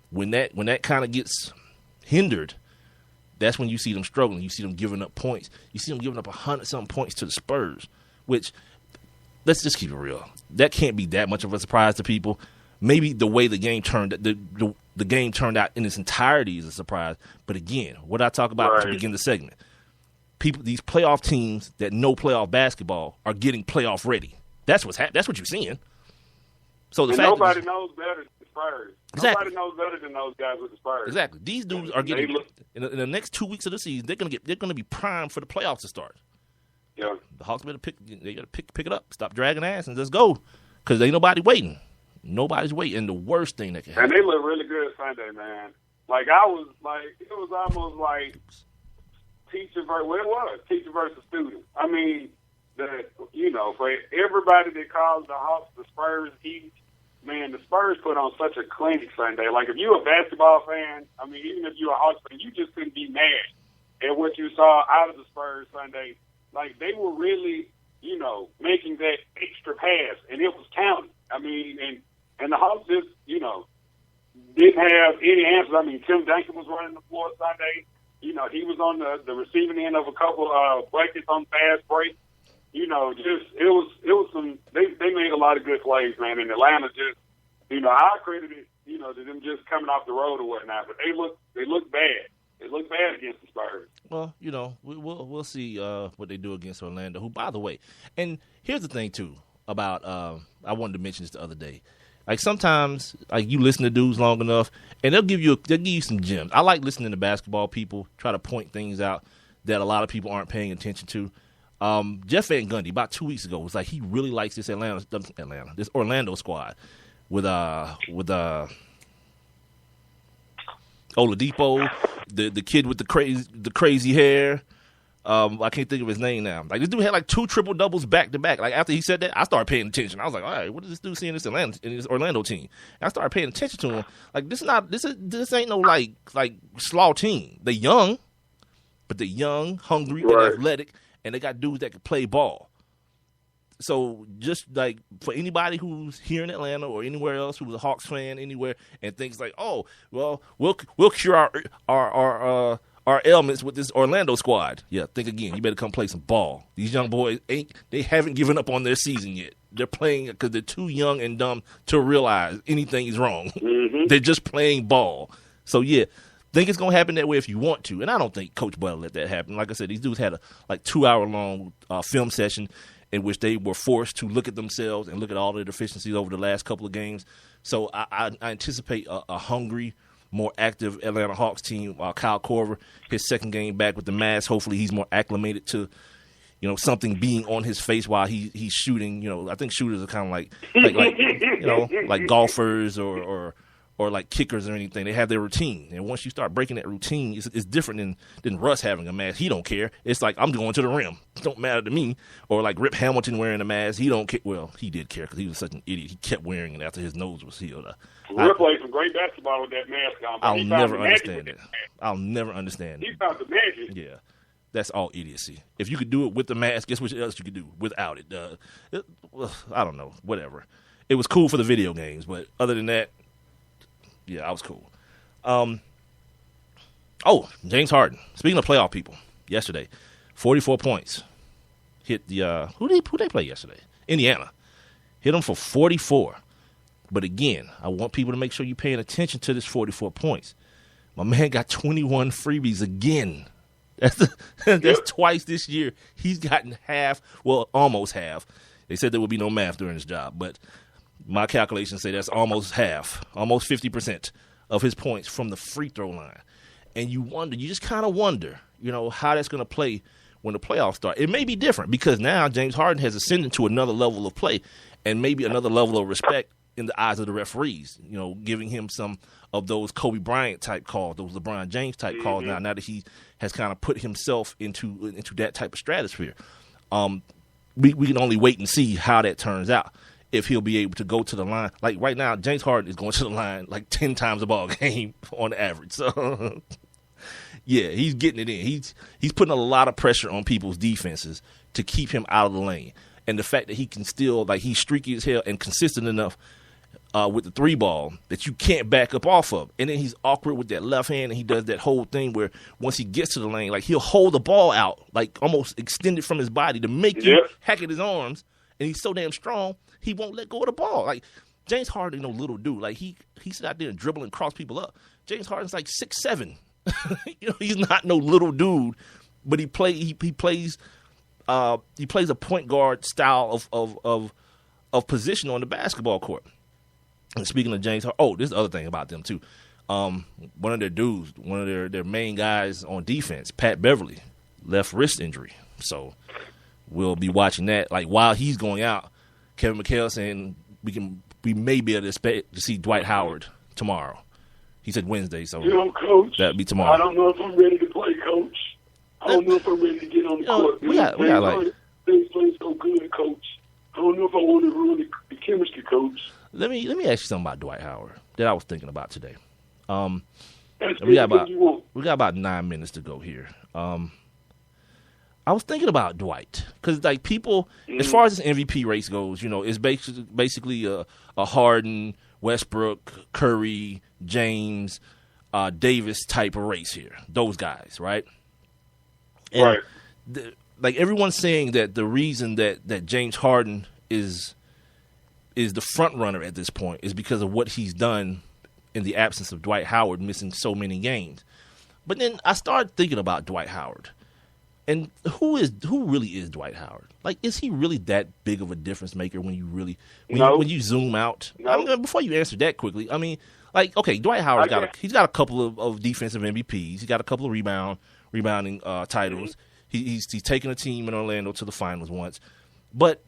when that kind of gets hindered, that's when you see them struggling. You see them giving up points. You see them giving up 100-something points to the Spurs, which, let's just keep it real. That can't be that much of a surprise to people. Maybe the way the game turned the game turned out in its entirety is a surprise. But again, what I talk about to begin the segment, these playoff teams that know playoff basketball are getting playoff ready. That's what's happening. That's what you're seeing. So nobody knows better than the Spurs. Exactly. Nobody knows better than those guys with the Spurs. Exactly. These dudes are getting in the next 2 weeks of the season. They're gonna be primed for the playoffs to start. Yeah. The Hawks better pick it up. Stop dragging ass and just go, because ain't nobody waiting. Nobody's waiting. The worst thing that can happen. And they look really good Sunday, man. Like it was almost like teacher versus student. I mean, for everybody that calls the Hawks the Spurs Heat, man, the Spurs put on such a clinic Sunday. Like, if you're a basketball fan, I mean, even if you're a Hawks fan, you just couldn't be mad at what you saw out of the Spurs Sunday. Like, they were really, making that extra pass, and it was counting. I mean, and the Hawks just, didn't have any answers. I mean, Tim Duncan was running the floor Sunday. He was on the receiving end of a couple buckets on fast break. It was some. They made a lot of good plays, man. And Atlanta just, I credit it, to them just coming off the road or whatnot. But they look bad. They look bad against the Spurs. Well, we'll see what they do against Orlando. Who, by the way, and here's the thing too about I wanted to mention this the other day. Like, sometimes, like, you listen to dudes long enough, and they'll give you some gems. I like listening to basketball people try to point things out that a lot of people aren't paying attention to. Jeff Van Gundy, about 2 weeks ago, was like he really likes this this Orlando squad with Oladipo, the kid with the crazy hair. I can't think of his name now. Like, this dude had like 2 triple doubles back to back. Like, after he said that, I started paying attention. I was like, all right, what does this dude see in this Orlando team? And I started paying attention to him. Like, this ain't no like slaw team. They young, but they're young, hungry, and athletic, and they got dudes that can play ball. So just like for anybody who's here in Atlanta or anywhere else who's a Hawks fan anywhere and thinks like, oh, well, we'll cure our ailments with this Orlando squad. Yeah, think again. You better come play some ball. These young boys they haven't given up on their season yet. They're playing because they're too young and dumb to realize anything is wrong. Mm-hmm. They're just playing ball. So yeah, think it's gonna happen that way if you want to. And I don't think Coach Butler let that happen. Like I said, these dudes had a 2-hour-long film session in which they were forced to look at themselves and look at all their deficiencies over the last couple of games. So I anticipate a hungry, more active Atlanta Hawks team. Kyle Korver, his second game back with the mask. Hopefully he's more acclimated to, something being on his face while he's shooting. I think shooters are kind of like golfers or like kickers or anything. They have their routine. And once you start breaking that routine, it's different than Russ having a mask. He don't care. It's like, I'm going to the rim. It don't matter to me. Or like Rip Hamilton wearing a mask. He don't care. Well, he did care because he was such an idiot. He kept wearing it after his nose was healed. Rip played some great basketball with that mask on. I'll never understand it. I'll never understand it. He found the magic. Yeah. That's all idiocy. If you could do it with the mask, guess what else you could do without it? I don't know. Whatever. It was cool for the video games, but other than that, yeah, I was cool. James Harden. Speaking of playoff people, yesterday, 44 points. Hit the who they play yesterday? Indiana. Hit them for 44. But again, I want people to make sure you're paying attention to this 44 points. My man got 21 freebies again. That's twice this year. He's gotten half, well, almost half. They said there would be no math during his job, but my calculations say that's almost half, almost 50% of his points from the free throw line. And you just kind of wonder, how that's going to play when the playoffs start. It may be different because now James Harden has ascended to another level of play and maybe another level of respect in the eyes of the referees, giving him some of those Kobe Bryant type calls, those LeBron James type calls now that he has kind of put himself into that type of stratosphere. We can only wait and see how that turns out. If he'll be able to go to the line. Like right now, James Harden is going to the line like 10 times a ball game on average. So, yeah, he's getting it in. He's putting a lot of pressure on people's defenses to keep him out of the lane. And the fact that he can still, like, he's streaky as hell and consistent enough with the 3 ball that you can't back up off of. And then he's awkward with that left hand, and he does that whole thing where once he gets to the lane, like he'll hold the ball out, like almost extended from his body to make you hack at his arms. And he's so damn strong, he won't let go of the ball. Like James Harden, no little dude. Like he's out there and dribble and cross people up. James Harden's like 6'7". He's not no little dude, but he plays a point guard style of position on the basketball court. And speaking of James Harden, this is the other thing about them too. One of their dudes, one of their main guys on defense, Pat Beverly, left wrist injury. So we'll be watching that. Like while he's going out, Kevin McHale saying we may be able to expect to see Dwight Howard tomorrow. He said Wednesday, so Coach, that'll be tomorrow. I don't know if I'm ready to play, Coach. I don't know if I'm ready to get on the court. We got like things playing so good, Coach. I don't know if I want to ruin the chemistry, Coach. Let me ask you something about Dwight Howard that I was thinking about today. We got about 9 minutes to go here. I was thinking about Dwight because, like, people, as far as this MVP race goes, it's basically a Harden, Westbrook, Curry, James, Davis type of race here. Those guys, right? And right. Like everyone's saying that the reason that James Harden is the front runner at this point is because of what he's done in the absence of Dwight Howard missing so many games. But then I started thinking about Dwight Howard. And who really is Dwight Howard? Like, is he really that big of a difference maker when you zoom out? No. I mean, before you answer that quickly, I mean, like, okay, Dwight Howard he's got a couple of defensive MVPs. He's got a couple of rebounding titles. Mm-hmm. He's taken a team in Orlando to the finals once. But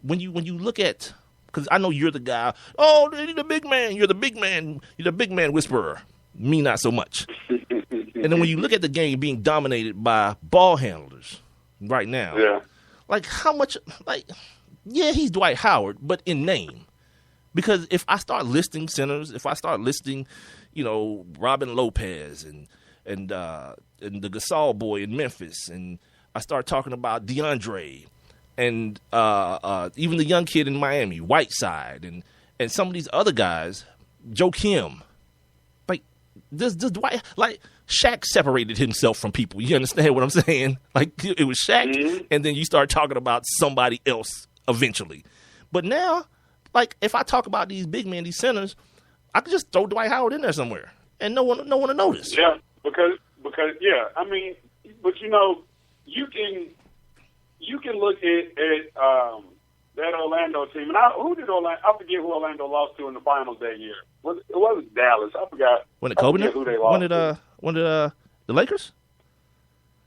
when you look at, because I know you're the guy. Oh, you're the big man. You're the big man. You're the big man whisperer. Me, not so much. And then when you look at the game being dominated by ball handlers right now, like how much, like, yeah, he's Dwight Howard, but in name. Because if I start listing centers, if I start listing, Robin Lopez and the Gasol boy in Memphis, and I start talking about DeAndre and even the young kid in Miami, Whiteside, and some of these other guys, Joe Kim, like this Dwight, like Shaq separated himself from people. You understand what I'm saying? Like it was Shaq, and then you start talking about somebody else eventually. But now, like if I talk about these big men, these centers, I could just throw Dwight Howard in there somewhere, and no one will notice. Yeah, because I mean, but you can look at that Orlando team, and I forget who Orlando lost to in the finals that year. It wasn't Dallas. I forgot. When it Kobe? Who they lost? When did the Lakers?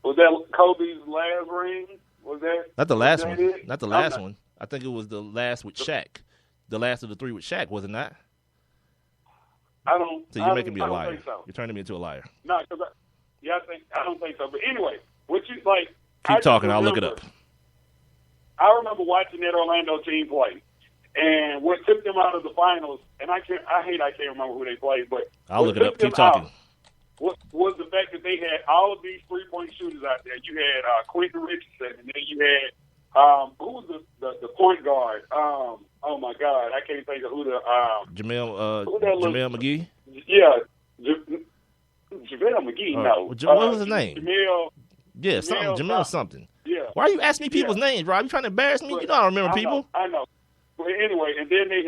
Was that Kobe's last ring? Was that not the last one? Not the last one. I think it was the last with Shaq. The last of the 3 with Shaq, was it not? I don't. So you're making me a liar. Think so. You're turning me into a liar. No, I don't think so. But anyway, what you like? Keep talking. I'll look it up. I remember watching that Orlando team play, and what took them out of the finals. And I can't remember who they played, but I'll look it up. Keep talking. Was the fact that they had all of these 3-point shooters out there. You had Quentin Richardson, and then you had who was the point guard? Oh my God, I can't think of who the Jamel McGee. Yeah, JaVale McGee. No, what was his name? Jamel. Yeah, Jamel something. Yeah. Why are you asking me people's names, bro? Are you trying to embarrass me? You know I don't remember people. I know. But anyway, and then they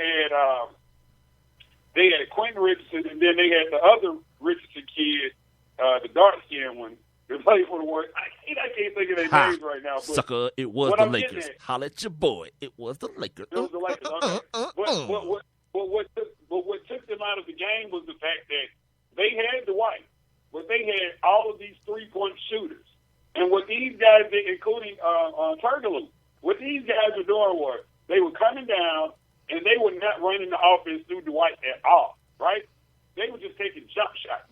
had Quentin Richardson, and then they had the other Richardson kid, the dark-skinned one, that played for the Warriors. I can't think of their names right now. But sucker, it was the Lakers. Holla at your boy. It was the Lakers. It was the Lakers. Okay. But what took them out of the game was the fact that they had Dwight, but they had all of these 3-point shooters. And what these guys did, including Turkoglu, what these guys were doing was they were coming down and they were not running the offense through Dwight at all, right? They were just taking jump shot.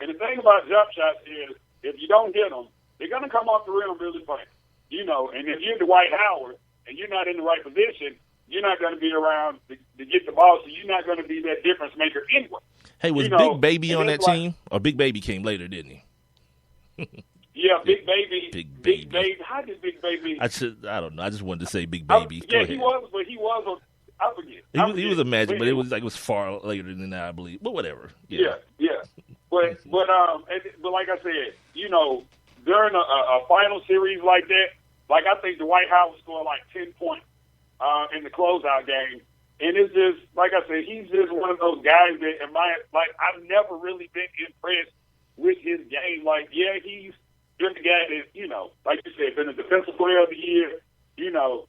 And the thing about jump shots is if you don't hit them, they're going to come off the rim really fast. And if you're Dwight Howard and you're not in the right position, you're not going to be around to get the ball, so you're not going to be that difference maker anyway. Hey, was Big Baby on that team? Or Big Baby came later, didn't he? Yeah, Big Baby. How did Big Baby? I don't know. I just wanted to say Big Baby. He was I forget. He was a Magic, but it was far later than that, I believe. But whatever. Yeah. But like I said, during a final series like that, like I think Dwight Howard scored like 10 points in the closeout game, and it's just like I said, he's just one of those guys that I've never really been impressed with his game. Like, yeah, he's been the guy that like you said, been the defensive player of the year, the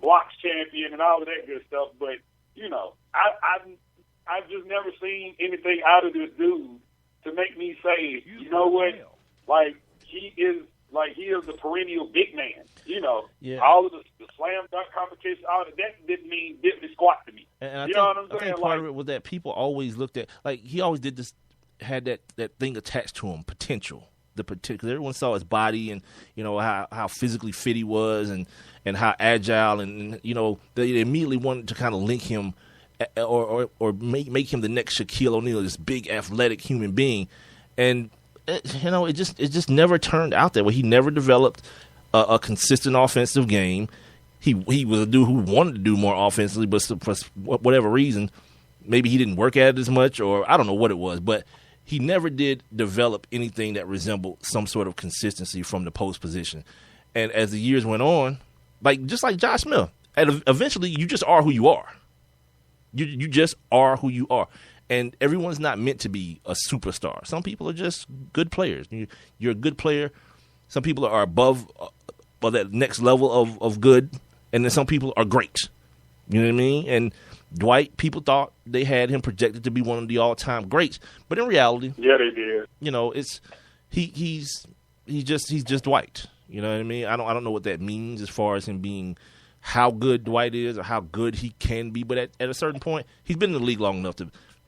blocks champion and all of that good stuff. But I've just never seen anything out of this dude to make me say, you know what, like he is the perennial big man. All of the slam dunk competition, all of that didn't mean diddly squat to me. And you know what I'm saying? I think part of it was that people always looked at, like, he always did this, had that thing attached to him, potential. The potential. Everyone saw his body and how physically fit he was and how agile and they immediately wanted to kind of link him or make him the next Shaquille O'Neal, this big athletic human being, and it just never turned out that way. He never developed a consistent offensive game. He was a dude who wanted to do more offensively, but for whatever reason, maybe he didn't work at it as much, or I don't know what it was, but he never did develop anything that resembled some sort of consistency from the post position. And as the years went on, just like Josh Smith, and eventually you just are who you are. You just are who you are. And everyone's not meant to be a superstar. Some people are just good players. You're a good player. Some people are above that next level of good, and then some people are great. You know what I mean? And Dwight, people thought they had him projected to be one of the all-time greats, but in reality, yeah, they did. It's he's just Dwight. You know what I mean? I don't know what that means as far as him being how good Dwight is or how good he can be, but at a certain point, he's been in the league long enough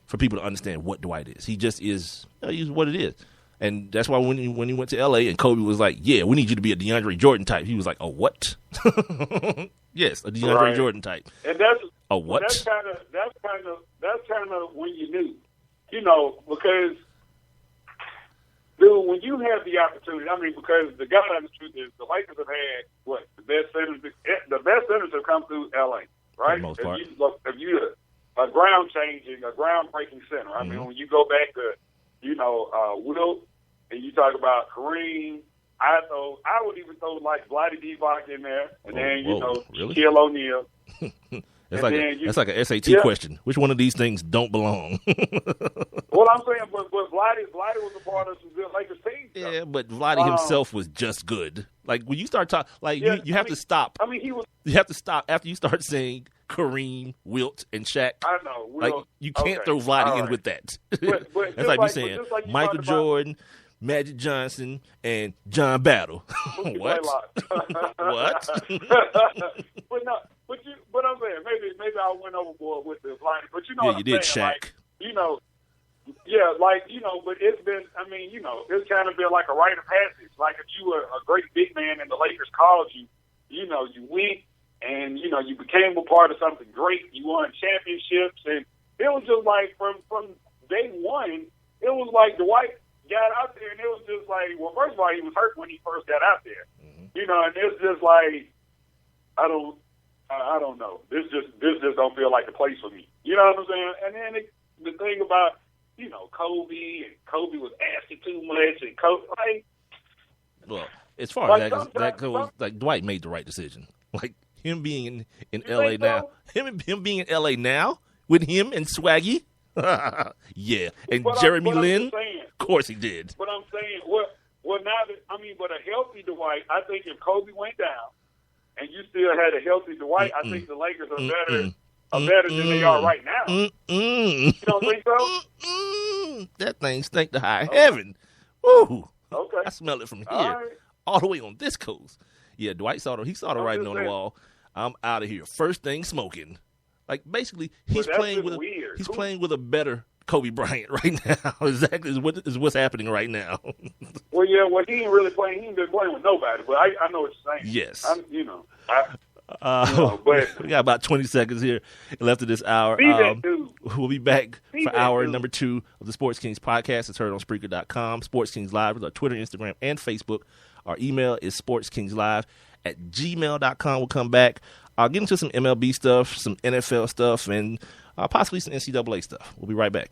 for people to understand what Dwight is. He just is. He's what it is. And that's why when he went to L.A. and Kobe was like, yeah, we need you to be a DeAndre Jordan type, he was like, a what? Yes, a DeAndre Jordan type. And that's a what? That's kind of when you knew, because dude, when you have the opportunity, because the honest truth is the Lakers have had the best centers have come through L.A. right? For the most part. If you a groundbreaking center. I mean, when you go back to Wilt, and you talk about Kareem, I would even throw like Vlade Divac in there, and really? Shaquille O'Neal. That's like an SAT question. Which one of these things don't belong? Well, I'm saying, but Vlade was a part of some good Lakers teams. Yeah, but Vlade himself was just good. Like when you start talking, you have to stop. He was. You have to stop after you start saying Kareem, Wilt, and Shaq. I know. Like you can't throw Vlade in with that. But that's like me saying Michael Jordan, Magic Johnson, and John Battle. What? What? But I'm saying maybe I went overboard with the Vlade. But what you did, saying? Shaq. But it's been. It's kind of been like a rite of passage. Like if you were a great big man and the Lakers called you, you went. And, you became a part of something great. You won championships. And it was just like from day one, it was like Dwight got out there and it was just like, well, first of all, he was hurt when he first got out there. Mm-hmm. And it's just like, I don't know. This just don't feel like the place for me. You know what I'm saying? And then the thing about, Kobe, and Kobe was asking too much, and Kobe, well, as far as that goes, like Dwight made the right decision. Like, him being in L.A. now, him being in L.A. now with him and Swaggy, yeah, and Jeremy Lin, of course he did. But I'm saying, but a healthy Dwight, I think if Kobe went down and you still had a healthy Dwight, I think the Lakers are better than they are right now. You don't think so? That thing stank to high heaven. Woo! Okay, I smell it from here, all the way on this coast. Yeah, Dwight saw the writing on the wall. I'm out of here. First thing smoking. Like basically, he's playing with a better Kobe Bryant right now. Exactly is what's happening right now. Well, yeah. Well, he ain't really playing. He ain't been playing with nobody. But I know what you're saying. Yes. But we got about 20 seconds here left of this hour. We'll be back for hour number 2 of the Sports Kings podcast. It's heard on Spreaker.com. Sports Kings Live is our Twitter, Instagram, and Facebook. Our email is sportskingslive@gmail.com. We'll come back. I'll get into some MLB stuff, some NFL stuff, and possibly some NCAA stuff. We'll be right back.